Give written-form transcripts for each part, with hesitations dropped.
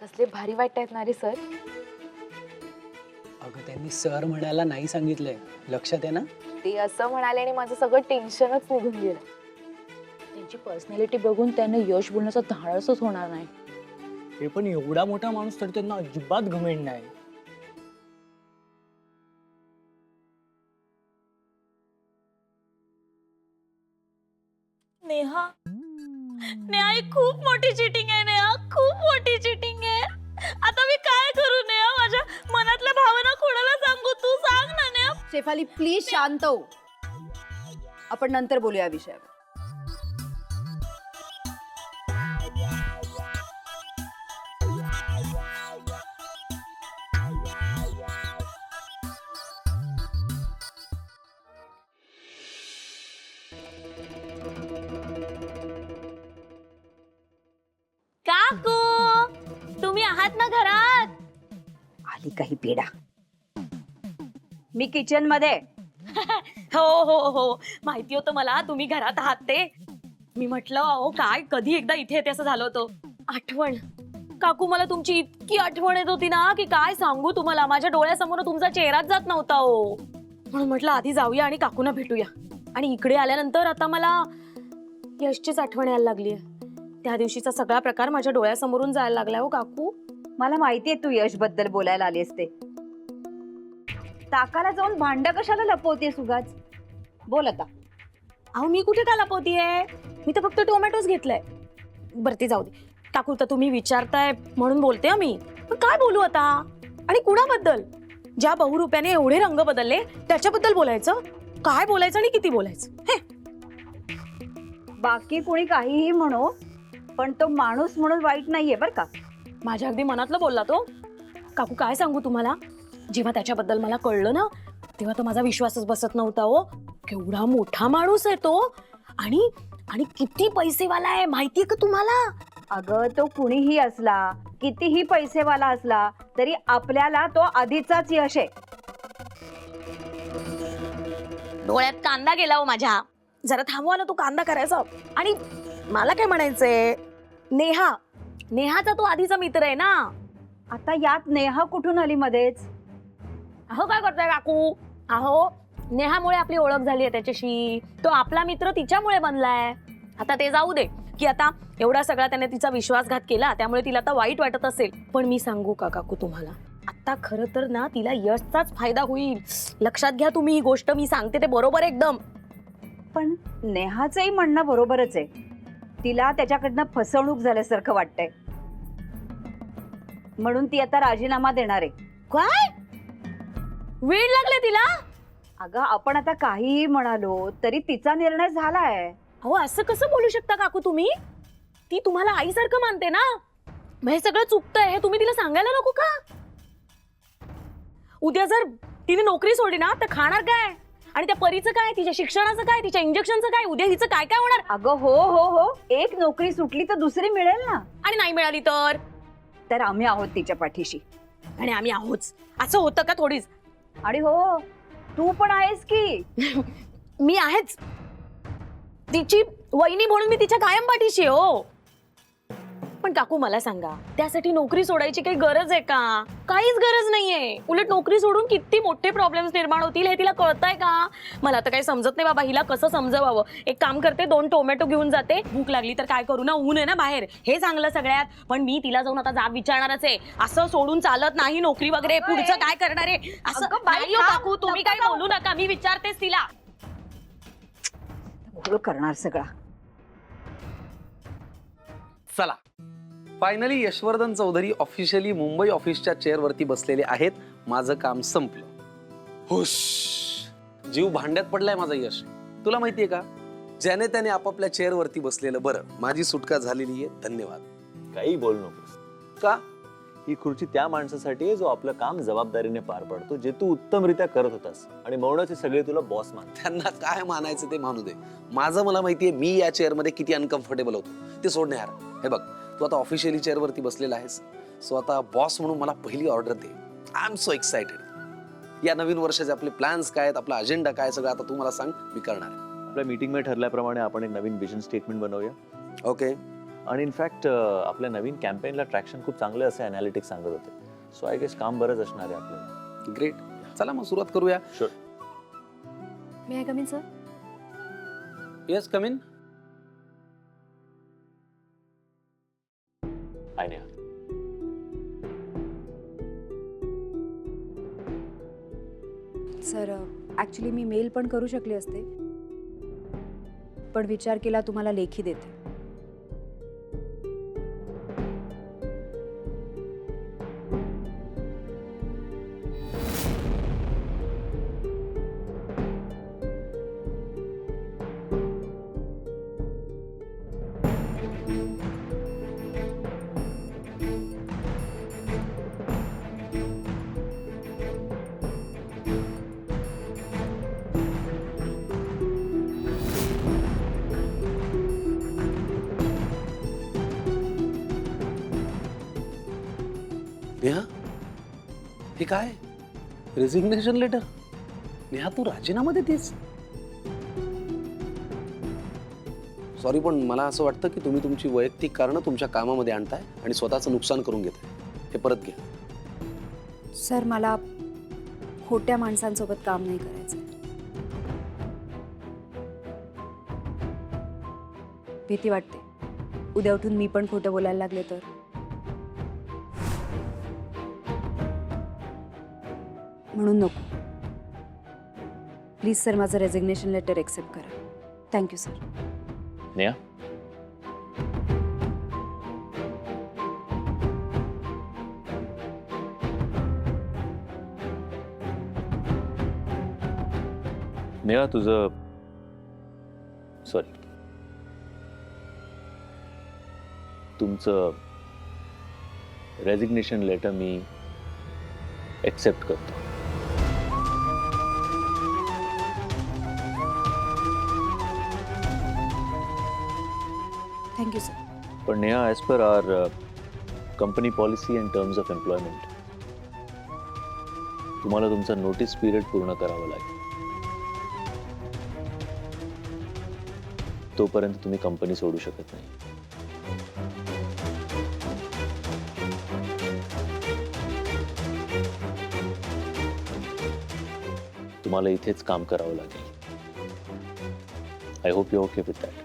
कसले भारी वाटतायत ना रे सर. अगं त्यांनी सर म्हणायला नाही सांगितलंय, लक्षात आहे ना? ते असं म्हणाले आणि माझं सगळं टेन्शनच निघून गेलं. त्यांची पर्सनॅलिटी बघून त्यांना यश बोलण्याचा धाडसच होणार नाही. हे पण एवढा मोठा माणूस तर त्यांना अजिबात घमेंड नाही. नेहा नेहा ही खूप मोठी चिटिंग आहे. नेहा खूप मोठी चिटिंग आहे. आता मी काय करू नेहा? माझ्या मनातल्या भावना कोणाला सांगू? तू सांग ना नेहा. शेफाली प्लीज शांत हो. आपण नंतर बोलूया विषयावर. काकू तुम्ही आहात ना घरात? आली काही पेडा. मी किचन मध्ये. हो हो हो माहिती होतं मला तुम्ही घरात आहात ते. मी म्हटलं अहो काय कधी एकदा इथे येते असं झालं होतं. आठवण काकू मला तुमची इतकी आठवण येत होती ना की काय सांगू तुम्हाला. माझ्या डोळ्यासमोर तुमचा चेहराच जात नव्हता हो. म्हणून म्हटलं आधी जाऊया आणि काकूंना भेटूया. आणि इकडे आल्यानंतर आता मला यशचीच आठवण यायला लागली. त्या दिवशीचा सगळा प्रकार माझ्या डोळ्यासमोरून जायला लागलाय हो काकू. मला माहितीये तू यश बद्दल बोलायला आली असते. ताकाला जाऊन भांड कशाला लपवतेस उगाच? बोल आता. अहो मी कुठे का लपवतीये? मी तर फक्त टोमॅटोज घेतलाय. बरं ते जाऊ दे काकू. तर तुम्ही विचारताय म्हणून बोलते मी. पण काय बोलू आता? आणि कुणाबद्दल? ज्या बहुरूप्याने एवढे रंग बदलले त्याच्याबद्दल बोलायचं? काय बोलायचं आणि किती बोलायचं? हे बाकी कुणी काहीही म्हणो पण तो माणूस म्हणून वाईट नाहीये बर का. माझ्या अगदी मनातलं बोलला तो. काकू काय सांगू तुम्हाला, जेव्हा त्याच्याबद्दल मला कळलं ना तेव्हा तर माझा विश्वासच बसत नव्हता हो. केवढा मोठा माणूस आहे तो. आणि आणि किती पैसेवाला आहे माहितीये का तुम्हाला? अगं तो कुणीही असला, कितीही पैसेवाला असला तरी आपल्याला तो आधीचाच यश आहे. डोळ्यात कांदा गेला हो माझ्या. जरा थांबवा ना तो कांदा करायचा. आणि मला काय म्हणायचंय, नेहाचा तो आधीचा मित्र आहे ना. आता यात नेहा कुठून आली मध्येच? अहो काय करताय काकू? अहो नेहामुळे आपली ओळख झाली आहे त्याच्याशी. तो आपला मित्र तिच्यामुळे बनलाय. आता ते जाऊ दे की आता एवढा सगळा त्याने तिचा विश्वासघात केला त्यामुळे तिला आता वाईट वाटत असेल. पण मी सांगू का काकू तुम्हाला, आता खरं तर ना तिला यशचाच फायदा होईल. लक्षात घ्या तुम्ही ही गोष्ट मी सांगते ते बरोबर एकदम. पण नेहाचंही म्हणणं बरोबरच आहे. तिला त्याच्याकडनं फसवणूक झाल्यासारखं वाटतंय म्हणून ती आता राजीनामा देणार आहे. काय वेळ लागले तिला? अगं आपण आता काहीही म्हणालो तरी तिचा निर्णय झालाय. अहो असं कसं बोलू शकता काकू तुम्ही? ती तुम्हाला आईसारखं मानते ना. मग हे सगळं चुकतंय हे तुम्ही तिला सांगायला नको का? उद्या जर तिने नोकरी सोडली ना तर खाणार काय? आणि त्या परीचं काय? तिच्या शिक्षणाचं काय? तिच्या इंजेक्शनचं काय? उद्या हिचं काय काय होणार? अगं हो हो हो एक नोकरी सुटली तर दुसरी मिळेल ना. आणि नाही मिळाली तर आम्ही आहोत तिच्या पाठीशी. आणि आम्ही आहोत. असं होतं का थोडीच? आणि हो तू पण आहेस की. मी आहेच. तिची वहिनी म्हणून मी तिच्या कायम पाठीशी हो. पण काकू मला सांगा, त्यासाठी नोकरी सोडायची काही गरज आहे का? काहीच गरज नाहीये. उलट नोकरी सोडून किती मोठे प्रॉब्लेम्स निर्माण होतील हे तिला कळतंय का? मला तर काही समजत नाही बाबा हिला कसं समजवावं. एक काम करते, 2 टोमॅटो घेऊन जाते. भूक लागली तर काय करू ना, ऊन आहे ना बाहेर, हे चांगलं सगळ्यात. पण मी तिला जाऊन आता जाब विचारणारच आहे. असं सोडून चालत नाही नोकरी वगैरे. पुढचं काय करणार आहे असं नाही हो काकू. तुम्ही काही बोलू नका, मी विचारतेच तिला. घोळ करणार सगळा. चला फायनली यशवर्धन चौधरी ऑफिशियली मुंबई ऑफिसच्या चेअरवरती बसलेले आहेत. माझं काम संपलं. हुश. जीव भांड्यात पडलाय माझा यश. तुला माहितीये का, ज्याने त्याने आपापल्या चेअरवरती बसलेलं बरं. माझी सुटका झालेली आहे. धन्यवाद. काही बोलू नकोस. का? ही खुर्ची त्या माणसासाठी आहे जो आपलं काम जबाबदारीने पार पाडतो, जे तू उत्तमरित्या करत होतास. आणि म्हणूनच सगळे तुला बॉस मान. त्यांना काय मानायचं ते मानू दे. माझं मला माहितीये मी या चेअरमध्ये किती अनकम्फर्टेबल होतो. ते सोडणे यार. हे बघ, तू आता ऑफिशियली चेअरवरती बसलेला आहेस. सो आता बॉस म्हणून मला पहिली order they. I am so excited. या नवीन वर्षाचे आपले प्लॅन्स काय आहेत, आपला अजेंडा काय, सगळं आता तू मला सांग. मी करणार आहे. आपल्या मीटिंग मध्ये ठरल्याप्रमाणे आपण एक नवीन विजन स्टेटमेंट बनवूया. ओके. आणि इनफॅक्ट आपल्या नवीन कॅम्पेनला ट्रॅक्शन खूप चांगलं असे अनालिटिक्स सांगत होते. सो आय गेस काम बरंच असणार आहे आपल्याला. ग्रेट. चला मग सुरुवात करूया. मी I come in sir? Yes, come in. Hi Neha. Sir actually मी मेल पण करू शकले असते, पण विचार केला तुम्हाला लेखी देते. नेहा, हे काय? Resignation letter? नेहा, तू राजीनामा देतेस? सॉरी, पण मला असं वाटतं की तुम्ही तुमची वैयक्तिक कारणं तुमच्या कामामध्ये आणताय आणि स्वतःचं नुकसान करून घेताय. हे परत घ्या. सर मला खोट्या माणसांसोबत काम नाही करायचं. भीती वाटते उद्या उठून मी पण खोटं बोलायला लागले तर. म्हणून नको. प्लीज सर माझं रेजिग्नेशन लेटर एक्सेप्ट करा. Thank you sir. नेहा, नेहा तुझं सॉरी तुमचं रेजिग्नेशन लेटर मी एक्सेप्ट करतो. Thank you sir. पण Neha, as per our company policy and terms of employment तुम्हाला तुमचा नोटीस पिरियड पूर्ण करावा लागेल. तोपर्यंत तुम्ही कंपनी सोडू शकत नाही. तुम्हाला इथेच काम करावं लागेल. I hope you okay with that.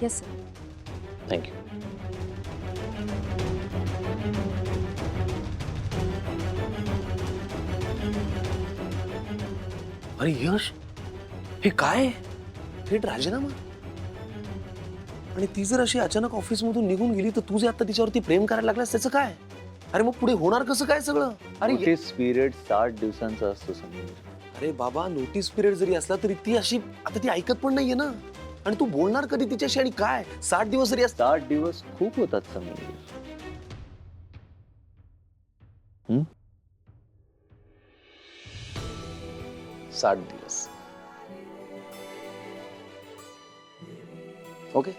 Yes sir. Thank you. अरे यश, हे काय? थेट राजीनामा? आणि ती जर अशी अचानक ऑफिसमधून निघून गेली तर तू जे आता तिच्यावरती प्रेम करायला लागलास त्याचं काय? अरे मग पुढे होणार कसं काय सगळं? अरे नोटीस पिरियड 60 दिवसांचा असतो समीर. अरे बाबा, नोटीस पिरियड जरी असला तरी ती अशी आता ती ऐकत पण नाहीये ना. आणि तू बोलणार कधी तिच्याशी आणि काय? 60 दिवस जरी असतात. 60 दिवस खूप होतात समीर. 60 दिवस. ओके.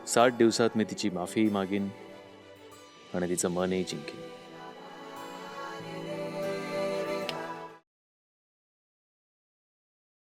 साठ दिवसात मी तिची माफी मागीन आणि तिचं मनही जिंकेन.